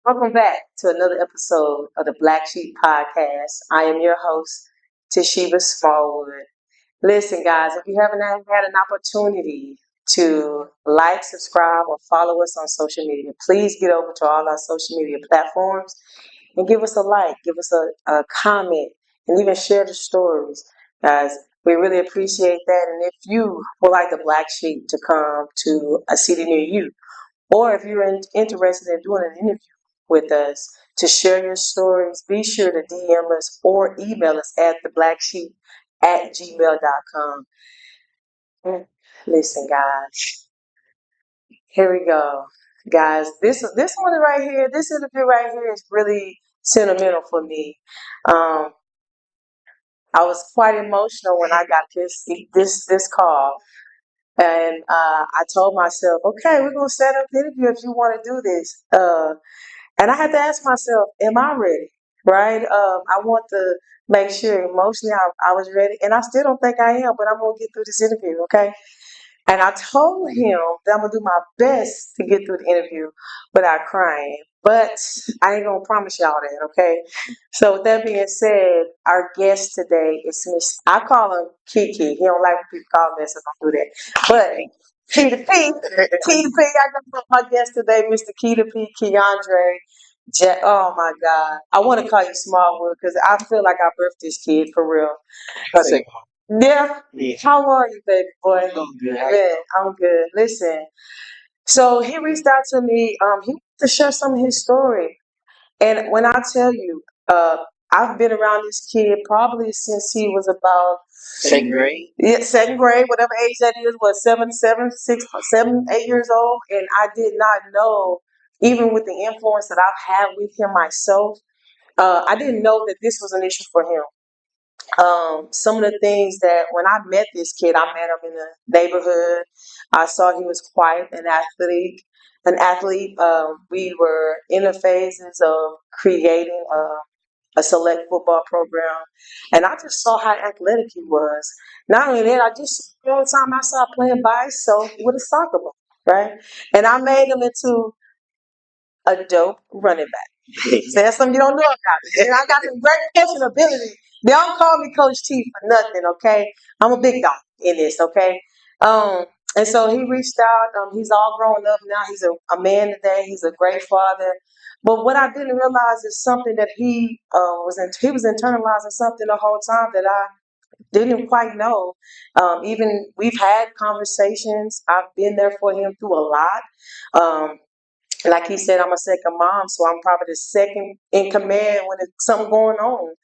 Welcome back to another episode of the Black Sheep Podcast. I am your host, Toshiba Smallwood. Listen, guys, if you haven't had an opportunity to like, subscribe, or follow us on social media, please get over to all our social media platforms and give us a like, give us a comment, and even share the stories. Guys, we really appreciate that. And if you would like the Black Sheep to come to a city near you, or if you're interested in doing an interview with us to share your stories, be sure to DM us or email us at theblacksheep@gmail.com. Listen, guys, here we go. Guys, this one right here, this interview right here is really sentimental for me. Um, I was quite emotional when I got this call. And I told myself, okay, we're gonna set up the interview if you want to do this. And I had to ask myself, am I ready? Right? I want to make sure emotionally I was ready, and I still don't think I am, but I'm gonna get through this interview, okay? And I told him that I'm gonna do my best to get through the interview without crying. But I ain't gonna promise y'all that, okay? So with that being said, our guest today is Miss. I call him Kiki. He don't like when people call him that, so don't do that. But Keita P, Keita P. I got my guest today, Mr. Keita P. Ki'Andre. Oh my God, I want to call you Smallwood because I feel like I birthed this kid for real. So, yeah. How are you, baby boy? I'm good. Man, I'm good. Listen, so he reached out to me. He wanted to share some of his story. And when I tell you, I've been around this kid probably since he was about Second grade. yeah, second grade, whatever age that is, what 8 years old. And I did not know, even with the influence that I've had with him myself, I didn't know that this was an issue for him. Some of the things that when I met this kid, I met him in the neighborhood. I saw he was quite an athlete. We were in the phases of creating a select football program, and I just saw how athletic he was. Not only that, I just all the time I saw playing by himself with a soccer ball, right? And I made him into a dope running back. So that's something you don't know about me. And I got some great coaching ability. They don't call me Coach T for nothing, okay? I'm a big dog in this, okay? Um, and so he reached out. He's all grown up now. He's a man today. He's a great father. But what I didn't realize is something that he was internalizing something the whole time that I didn't quite know. Even we've had conversations. I've been there for him through a lot. Um, like he said, I'm a second mom, so I'm probably the second in command when it's something going on.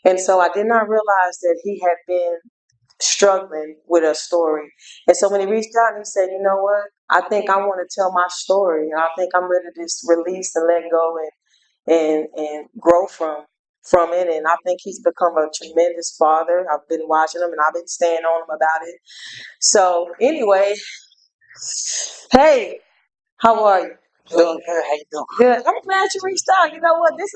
And so I did not realize that he had been struggling with a story. And so when he reached out and he said, you know what, I think I want to tell my story. And I think I'm ready to just release and let go and grow from it. And I think he's become a tremendous father. I've been watching him and I've been staying on him about it. So anyway, hey, how are you? Doing good. How you doing? Good. I'm glad you reached out. You know what? This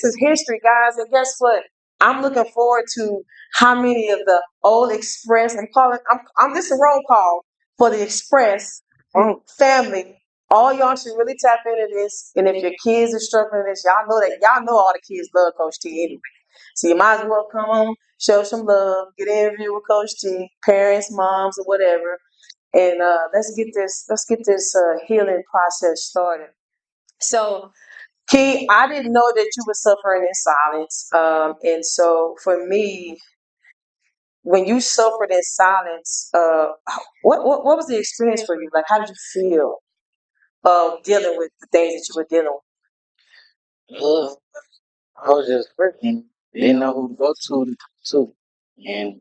is history, guys. And guess what? I'm looking forward to how many of the old Express and call it. I'm this is a roll call for the Express family. All y'all should really tap into this. And if your kids are struggling with this, y'all know all the kids love Coach T anyway. So you might as well come on, show some love, get an interview with Coach T, parents, moms, or whatever, and let's get this healing process started. So, Key, I didn't know that you were suffering in silence. And so for me, when you suffered in silence, what was the experience for you? Like, how did you feel dealing with the things that you were dealing Uh, I was just working. Didn't know who to go to talk to, and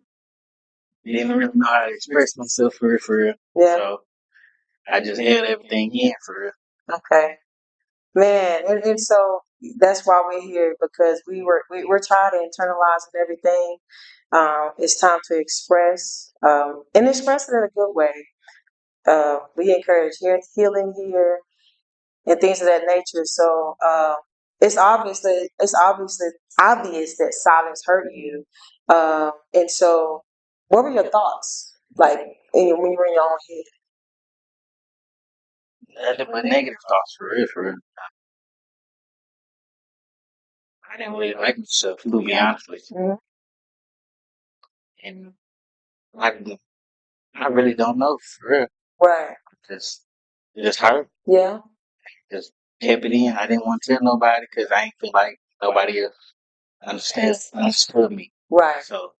didn't really know how to express myself for real, for real. with? Yeah. So I just held everything in for real. Okay. Man, and so that's why we're here because we're tired of internalizing everything. It's time to express and express it in a good way. We encourage healing here and things of that nature. So it's obviously obvious that silence hurt you. And so, what were your thoughts like when you were in your own head? Nothing but negative thoughts for real, for real. I didn't really like myself, to be honest with you. Mhm. And I really don't know for real. Right. Just hurt. Yeah. Just kept it in. I didn't want to tell nobody because I ain't feel like nobody else understood me. Right. So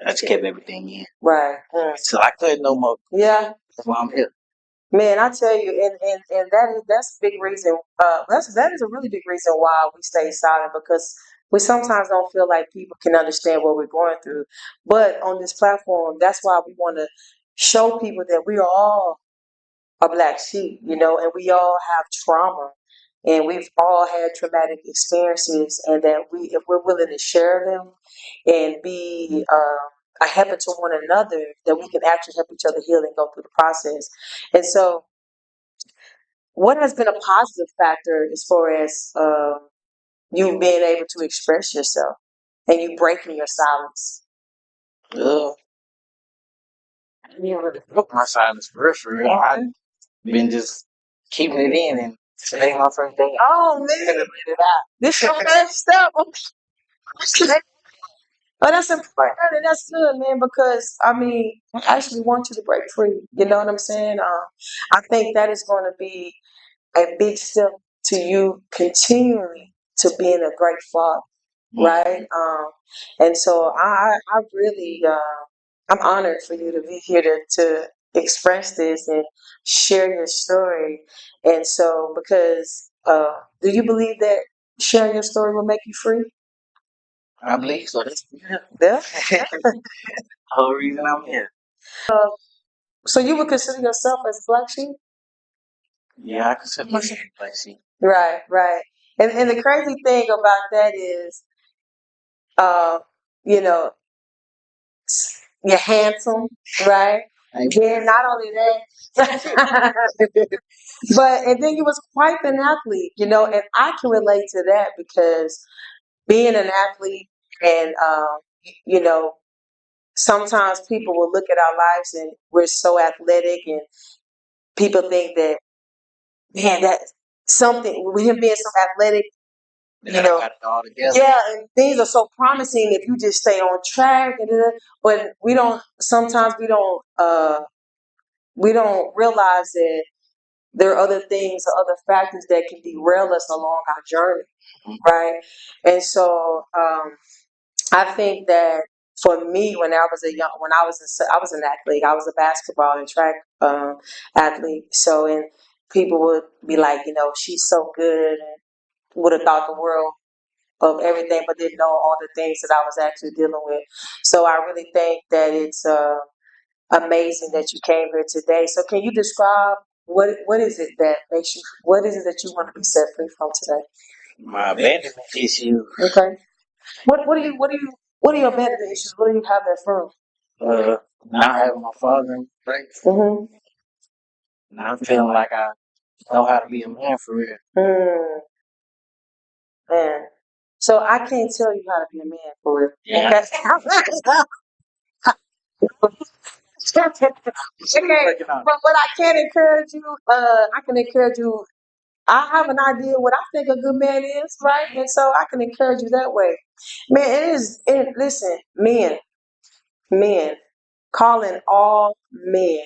I just kept everything in. Right. So I couldn't no more. Yeah. That's why I'm here. Man, I tell you, and that's a big reason. That is a really big reason why we stay silent, because we sometimes don't feel like people can understand what we're going through. But on this platform, that's why we want to show people that we are all a black sheep, and we all have trauma, and we've all had traumatic experiences, and that if we're willing to share them and be a helper to one another, that we can actually help each other heal and go through the process. And so, what has been a positive factor as far as you being able to express yourself and you breaking your silence? I didn't really broke my silence for real. I've been just keeping it in, and today my first day. Oh man, this your first step. Okay. Oh, that's important and that's good, man. Because I mean, I actually want you to break free. You know what I'm saying? I think that is going to be a big step to you continually to being a great father, right? And so I really, I'm honored for you to be here to express this and share your story. And so, because do you believe that sharing your story will make you free? I believe so. That's Yeah. the whole reason I'm here. Uh, so you would consider yourself as black sheep? Yeah, I consider myself like see. Right, right. And the crazy thing about that is, uh, you know, you're handsome, right? Then not only that, but and then you was quite an athlete, and I can relate to that because being an athlete and you know, sometimes people will look at our lives and we're so athletic and people think that, man, that's something with him being so athletic, Got it all together. yeah, and things are so promising if you just stay on track, but we don't. Sometimes we don't realize that there are other things or other factors that can derail us along our journey, right? And so I think that for me, when I was an athlete, I was a basketball and track athlete. So, and people would be like, she's so good, and would have thought the world of everything, but didn't know all the things that I was actually dealing with. So I really think that it's amazing that you came here today. So can you describe what is it that makes you? What is it that you want to be set free from today? My abandonment issue. Okay. What are your abandonment issues? Where do you have that from? Not having my father in place. Mm-hmm. Not feeling like I know how to be a man for real. Man. So I can't tell you how to be a man for real. Yeah. Okay. Okay. But I can encourage you. I can encourage you. I have an idea what I think a good man is, right? And so I can encourage you that way. Man, it is. Listen, men, calling all men.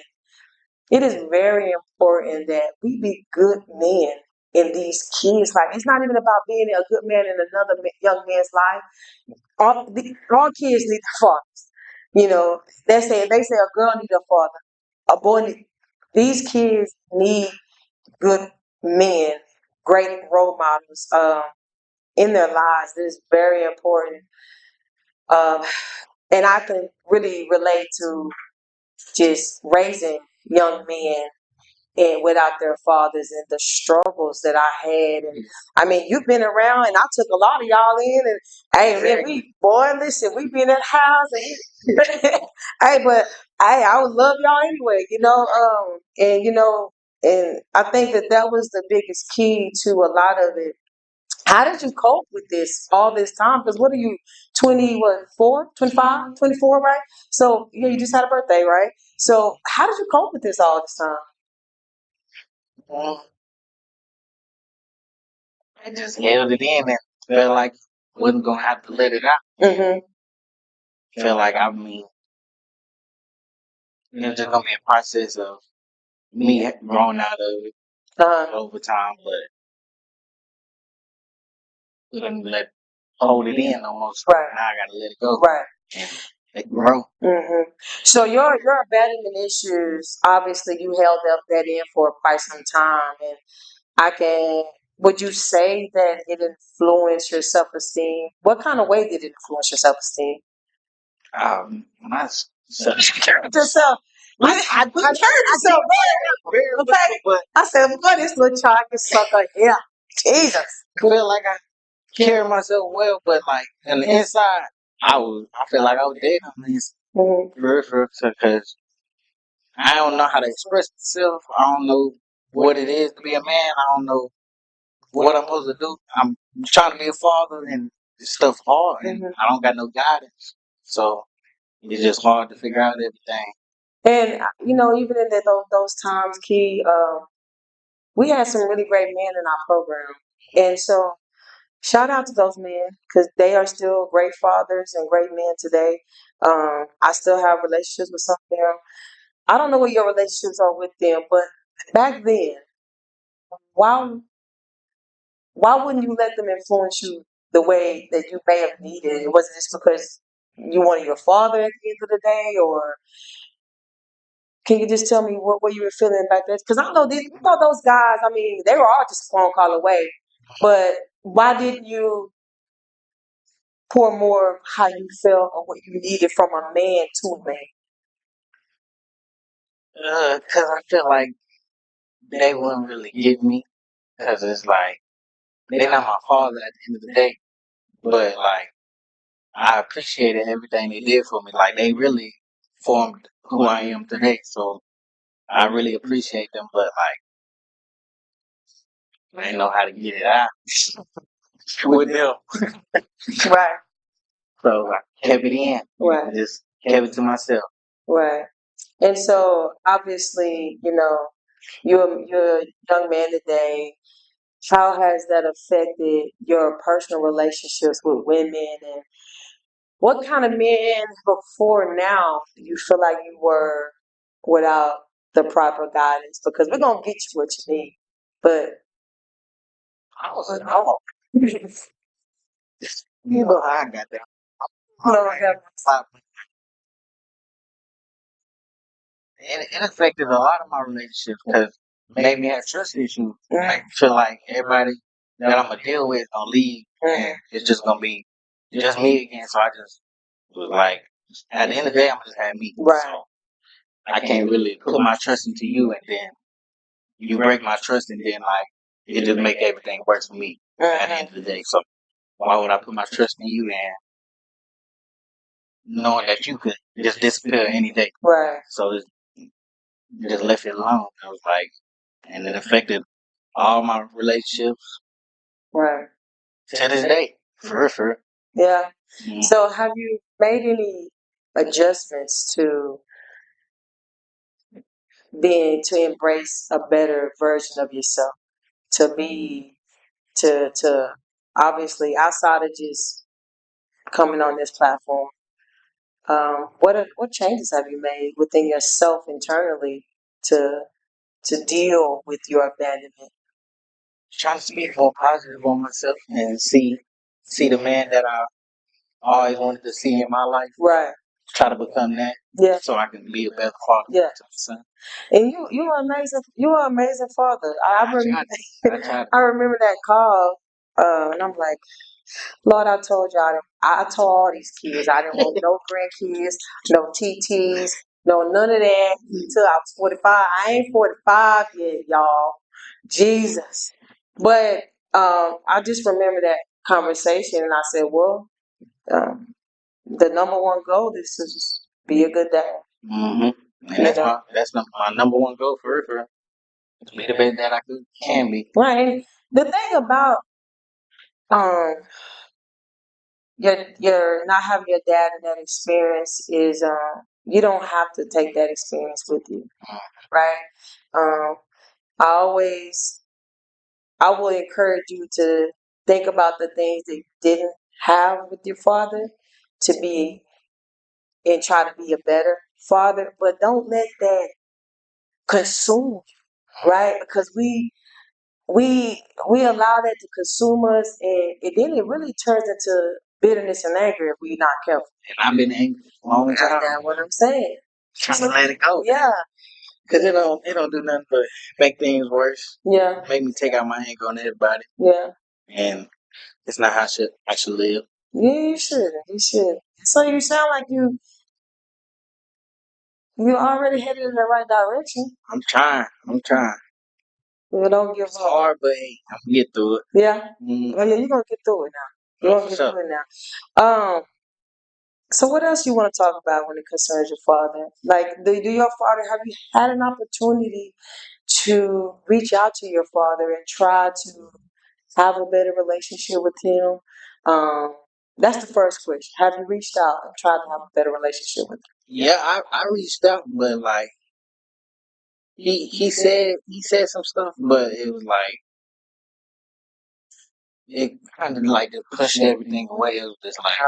It is very important that we be good men in these kids' life. It's not even about being a good man in another young man's life. All kids need a father. They say a girl need a father, a boy need. These kids need good men, great role models in their lives. This is very important, um, and I can really relate to just raising young men and without their fathers and the struggles that I had. And I mean, you've been around and I took a lot of y'all in and hey man, listen, we been in the house and hey, but hey, I would love y'all anyway, and I think that was the biggest key to a lot of it. How did you cope with this all this time? Because what are you, 20, what, 4, 25, 24, right? So, yeah, you just had a birthday, right? So, how did you cope with this all this time? I just held it in and felt like wasn't gonna have to let it out. Feel like it's just gonna be a process of me growing out of it over time, but couldn't hold it in almost. Right. Now I gotta let it go. Right. And let it grow. So your abandonment issues, obviously you held up that in for quite some time, and would you say that it influenced your self-esteem? What kind of way did it influence your self-esteem? My self-care. Yourself. I told yourself, okay. But I said, boy, this little child can suck a yeah. Jesus. I feel like I carry myself well, but like on the inside, I feel like I was dead on this. Because I don't know how to express myself. I don't know what it is to be a man. I don't know what I'm supposed to do. I'm trying to be a father, and this stuff's hard, and I don't got no guidance. So it's just hard to figure out everything. And even in those times, Key, we had some really great men in our program, and so shout out to those men because they are still great fathers and great men today. I still have relationships with some of them. I don't know what your relationships are with them, but back then, why wouldn't you let them influence you the way that you may have needed? Was it just because you wanted your father at the end of the day, or can you just tell me what you were feeling back then? Because I know those guys. I mean, they were all just a phone call away. But why didn't you pour more of how you felt or what you needed from a man to a man? Because I feel like they wouldn't really give me. Because it's like they're not my father at the end of the day. But like I appreciated everything they did for me. Like they really formed who I am today. So I really appreciate them. But like I didn't know how to get it out with them. Right. So I kept it in. Right. I just kept it to myself. Right. And so obviously, you're a young man today. How has that affected your personal relationships with women, and what kind of men before now do you feel like you were without the proper guidance? Because we're gonna get you what you need, but I was like, oh, you know how I got there. It affected a lot of my relationships because it made me have trust issues. I feel like everybody that I'm gonna deal with gonna leave, and it's just gonna be just me again. So I just was like, at the end of the day, I'm gonna just have me. Right. So I can't really put my trust into you, and then you break my trust, and then like it just make everything worse for me at the end of the day. So why would I put my trust in you and knowing that you could just disappear any day? Right. So just left it alone. I was like, and it affected all my relationships. Right. To this day, for real. Yeah. So have you made any adjustments to embrace a better version of yourself? To obviously outside of just coming on this platform, what changes have you made within yourself internally to deal with your abandonment? Trying to speak more positive on myself and see the man that I always wanted to see in my life. Right. Try to become that. Yeah. So I can be a better father to my son. And you are amazing. You are an amazing father. I remember that call, and I'm like, Lord, I told y'all, I told all these kids I didn't want no grandkids, no TTs, no none of that until I was 45. I ain't 45 yet, y'all. Jesus. But I just remember that conversation, and I said, well, the number one goal is to just be a good dad. Mm-hmm. And that's my number one goal for real. To be the best that I can be. Right. The thing about your not having your dad in that experience is you don't have to take that experience with you, right? I will encourage you to think about the things that you didn't have with your father to be and try to be a better father, but don't let that consume you, right? Because we allow that to consume us, and then it really turns into bitterness and anger if we're not careful. And I've been angry for a long time. That's what I'm saying. Trying to let it go. Yeah. Because it don't do nothing but make things worse. Yeah. Make me take out my anger on everybody. Yeah. And it's not how I should live. Yeah, you should. You should. So you sound like you already headed in the right direction. I'm trying. You don't give It's up. hard, but hey, I'm gonna get through it. Yeah. Well, yeah, you're gonna get through it now. You're gonna get through it now. So what else you want to talk about when it concerns your father? Like, do your father, have you had an opportunity to reach out to your father and try to have a better relationship with him? That's the first question. Have you reached out and tried to have a better relationship with him? Yeah, I reached out, but like he said some stuff, but it was like it kind of like just pushed everything away. It was just like,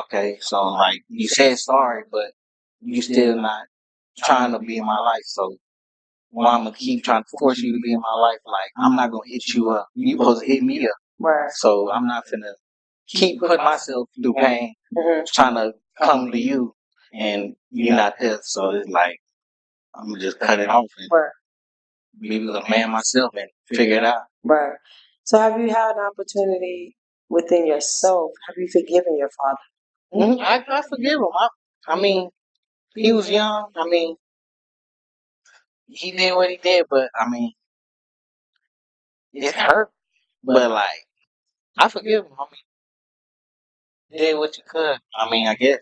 okay, so like you said sorry, but you still not trying to be in my life. So why I'm gonna keep trying to force you to be in my life? Like I'm not gonna hit you up. You supposed to hit me up. Right. So I'm not finna keep putting myself through pain, trying to come to you, and you're not there. So it's like I'm gonna just cut it off and be a man myself and figure it out. Right. So have you had an opportunity within yourself? Have you forgiven your father? I forgive him. I mean, he was young. I mean, he did what he did, but I mean, it hurt. But like, I forgive him. I mean, you did what you could. I mean, I guess.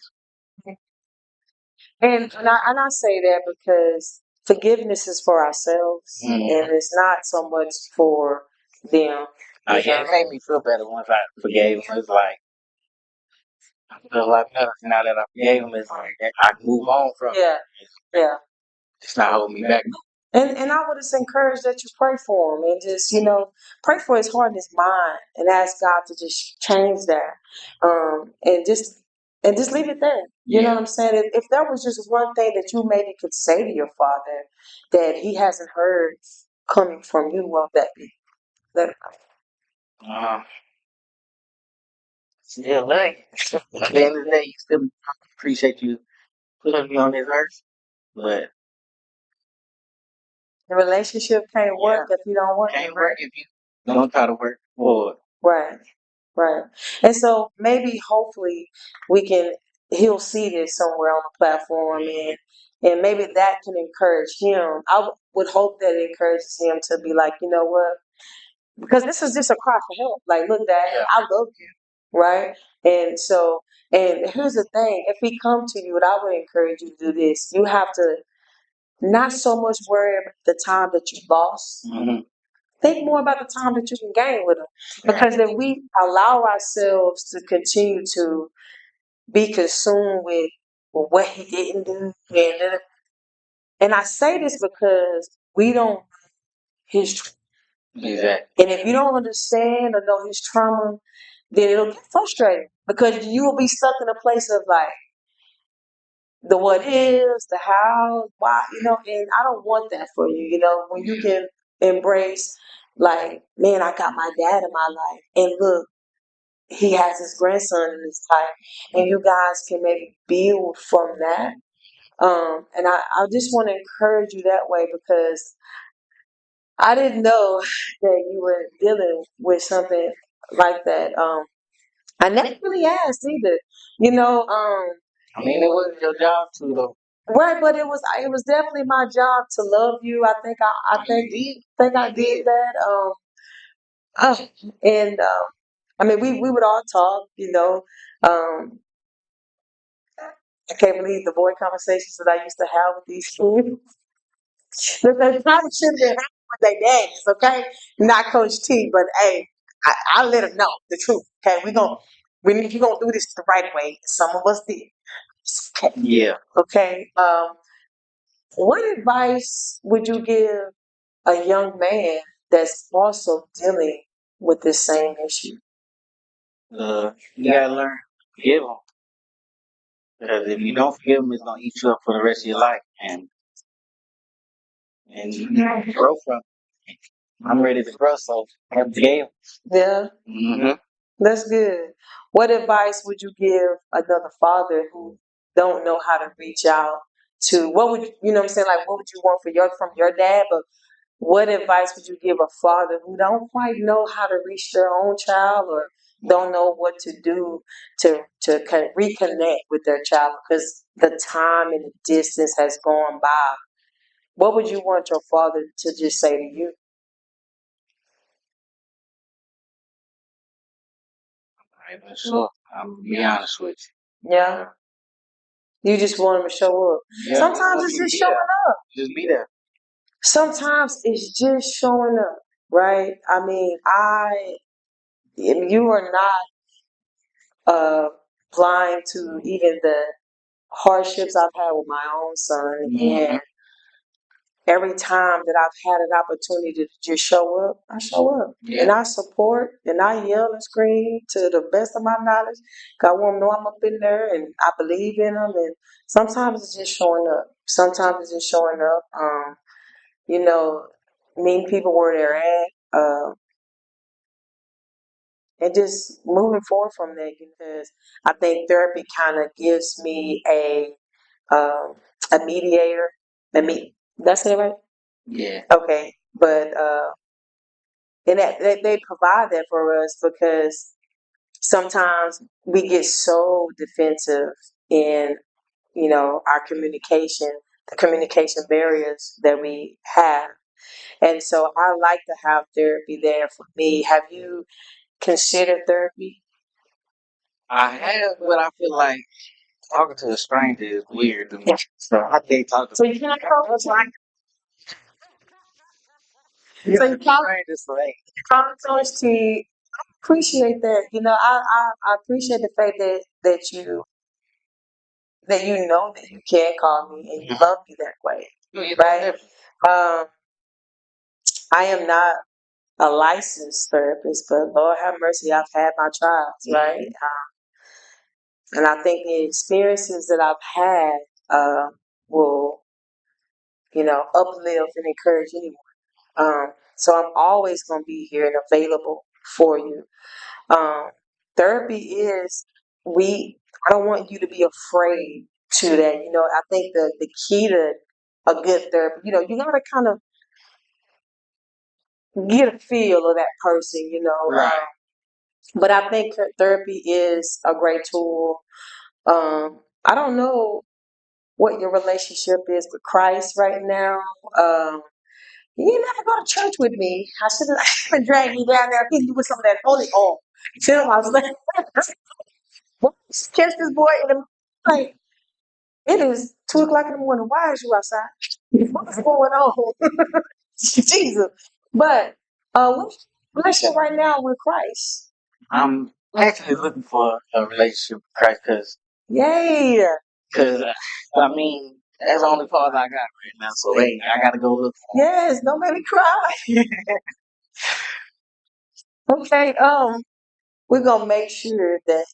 And I say that because forgiveness is for ourselves, and it's not so much for them. Yeah, it made me feel better once I forgave him. It's like I feel a lot better now that I forgave him. It's like I can move on from it. Yeah. It's not holding me back. And I would just encourage that you pray for him and just, pray for his heart and his mind and ask God to just change that. And just leave it there. You know what I'm saying? If there was just one thing that you maybe could say to your father that he hasn't heard coming from you, what would that be? Let it go. Still love you. At the end of the day, you still appreciate you putting me on this earth. But the relationship can't work if you don't work. Can't work if you don't try to work for it. Right. And so maybe hopefully he'll see this somewhere on the platform, and maybe that can encourage him. I would hope that it encourages him to be like, you know what? Because this is just a cry for help. Like, look, Dad, I love you, right? And so, and here's the thing: if he come to you, and I would encourage you to do this, you have to not so much worry about the time that you lost. Think more about the time that you can gain with him. Because if we allow ourselves to continue to be consumed with what he didn't do, and I say this because we don't his trauma. Exactly. And if you don't understand or know his trauma, then it'll get frustrating because you will be stuck in a place of like the what is, the how, why, and I don't want that for you, when you can embrace like, man, I got my dad in my life, and look, he has his grandson in his life, and you guys can maybe build from that. And I just want to encourage you that way because I didn't know that you were dealing with something like that. I never really asked either, I mean, it wasn't your job to though. Right, but it was definitely my job to love you. I think I did that. And I mean, we would all talk, Um, I can't believe the boy conversations that I used to have with these kids. That they probably should have been having with their daddies, okay? Not Coach T, but hey, I let them know the truth. Okay, we gonna do this the right way. Some of us did. Okay. Yeah. Okay. What advice would you give a young man that's also dealing with this same issue? You gotta learn to forgive them. Because if you don't forgive them, it's gonna eat you up for the rest of your life, and you can grow from it. I'm ready to grow, so I forgave. Yeah, Mm-hmm. that's good. What advice would you give another father who don't know how to reach out to? What would you know? What I'm saying, like, what would you want for from your dad? But what advice would you give a father who don't quite know how to reach their own child or don't know what to do to reconnect with their child because the time and the distance has gone by? What would you want your father to just say to you? I'm not even sure. I'm be honest with you. Yeah, you just want him to show up. Yeah, Sometimes it's just showing up. just be there. Sometimes it's just showing up, right? I mean, you are not blind to even the hardships I've had with my own son. Mm-hmm. And every time that I've had an opportunity to just show up, I show up. Yeah. And I support and I yell and scream to the best of my knowledge. 'Cause I want them to know I'm up in there and I believe in them. And sometimes it's just showing up. Sometimes it's just showing up. You know, meeting people where they're at. And just moving forward from there because I think therapy kind of gives me um, a mediator. That's it, right? Yeah. Okay, but and that they provide that for us because sometimes we get so defensive in our communication, the communication barriers that we have, and so I like to have therapy there for me. Have you considered therapy? I have, but I feel like talking to a stranger is weird to me. So I can't talk to. So you can't approach like so you can't to appreciate that. I appreciate the fact that you know that you can call me and you love me that way, right? Um, I am not a licensed therapist, but Lord have mercy, I've had my trials, right? And I think the experiences that I've had will, uplift and encourage anyone. So I'm always going to be here and available for you. Um, therapy is we. I don't want you to be afraid to that. I think the key to a good therapy, you gotta kind of get a feel of that person. Right. But I think therapy is a great tool. I don't know what your relationship is with Christ right now. Um, You didn't have to go to church with me. I should have dragged you down there, hit you with some of that holy oil. Tim, I was like, catch this boy in the like. It is 2 o'clock in the morning. Why is you outside? What's going on? Jesus. But what's your relationship right now with Christ? I'm actually looking for a relationship with Christ Yay. because I mean, that's the only father I got right now. So hey, I gotta go look for him. Yes, don't make me cry. Okay, we're gonna make sure that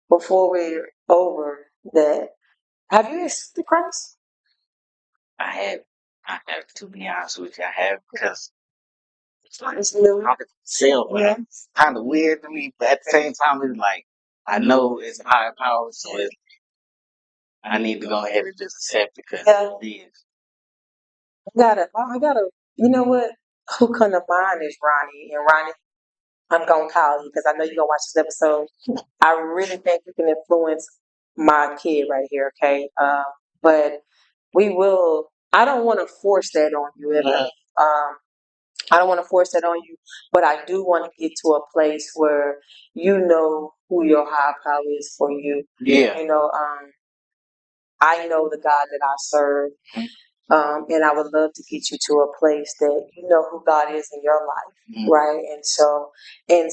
before we're over that have you accepted Christ? I have to be honest with you. I have because It's new. I could sell, but it's kind of weird to me. But at the same time, it's like I know it's higher power, so I need to go ahead and just accept it because it is. I gotta, you know what? Who come to mind is Ronnie. And Ronnie, I'm gonna call you because I know you're gonna watch this episode. I really think you can influence my kid right here, okay? But we will, I don't want to force that on you, Emily. I don't want to force that on you, but I do want to get to a place where you know who your high power is for you. Yeah. I know the God that I serve. And I would love to get you to a place that you know who God is in your life, right? And so, and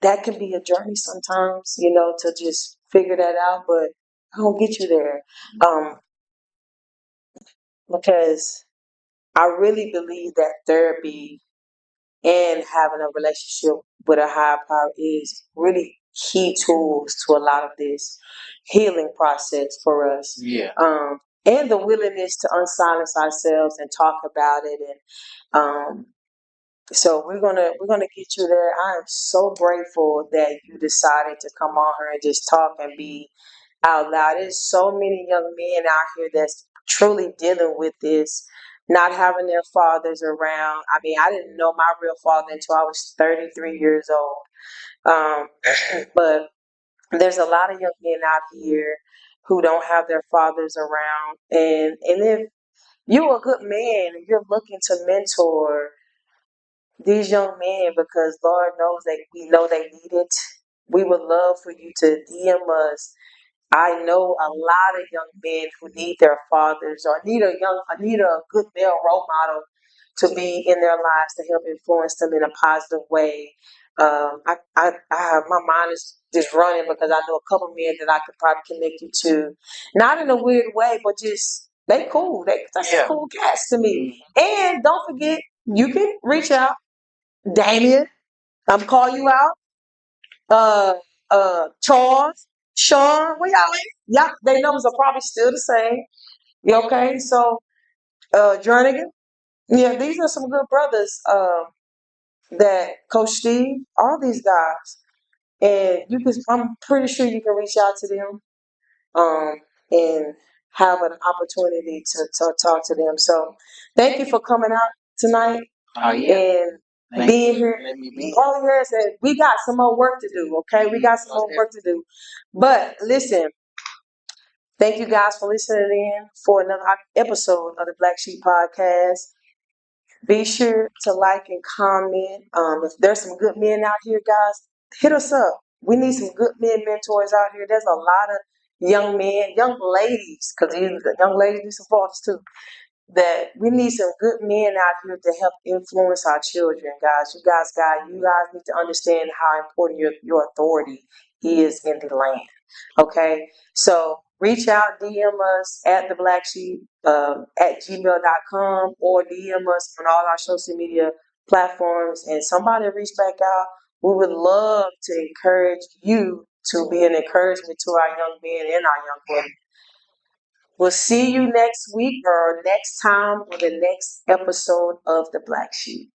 that can be a journey sometimes, to just figure that out. But I will get you there, because I really believe that therapy and having a relationship with a higher power is really key tools to a lot of this healing process for us. Yeah. And the willingness to unsilence ourselves and talk about it. And so we're gonna get you there. I am so grateful that you decided to come on here and just talk and be out loud. There's so many young men out here that's truly dealing with this, not having their fathers around. I mean, I didn't know my real father until I was 33 years old. But there's a lot of young men out here who don't have their fathers around. And if you're a good man and you're looking to mentor these young men, because Lord knows that we know they need it, we would love for you to DM us. I know a lot of young men who need their fathers or need a good male role model to be in their lives to help influence them in a positive way. I have my mind is just running because I know a couple men that I could probably connect you to, not in a weird way, but just they cool. That's cool cats to me. And don't forget, you can reach out, Damien. I'm calling you out. Charles, Sean, where y'all at? Yeah, their numbers are probably still the same. You okay? So, Jernigan, yeah, these are some good brothers. That Coach Steve, all these guys, and you can. I'm pretty sure you can reach out to them, and have an opportunity to talk to them. So, thank you for coming out tonight. Oh yeah. And being here. All of here said we got some more work to do. Okay, we got some more work to do. But listen, thank you guys for listening in for another episode of the Black Sheep Podcast. Be sure to like and comment. If there's some good men out here, guys, hit us up. We need some good men mentors out here. There's a lot of young men, young ladies, because the young ladies do some fathers too. That we need some good men out here to help influence our children, guys. You guys need to understand how important your authority is in the land. Okay, so reach out, DM us at the Black Sheep at gmail.com or DM us on all our social media platforms, and somebody reach back out. We would love to encourage you to be an encouragement to our young men and our young women. We'll see you next week or next time on the next episode of the Black Sheep.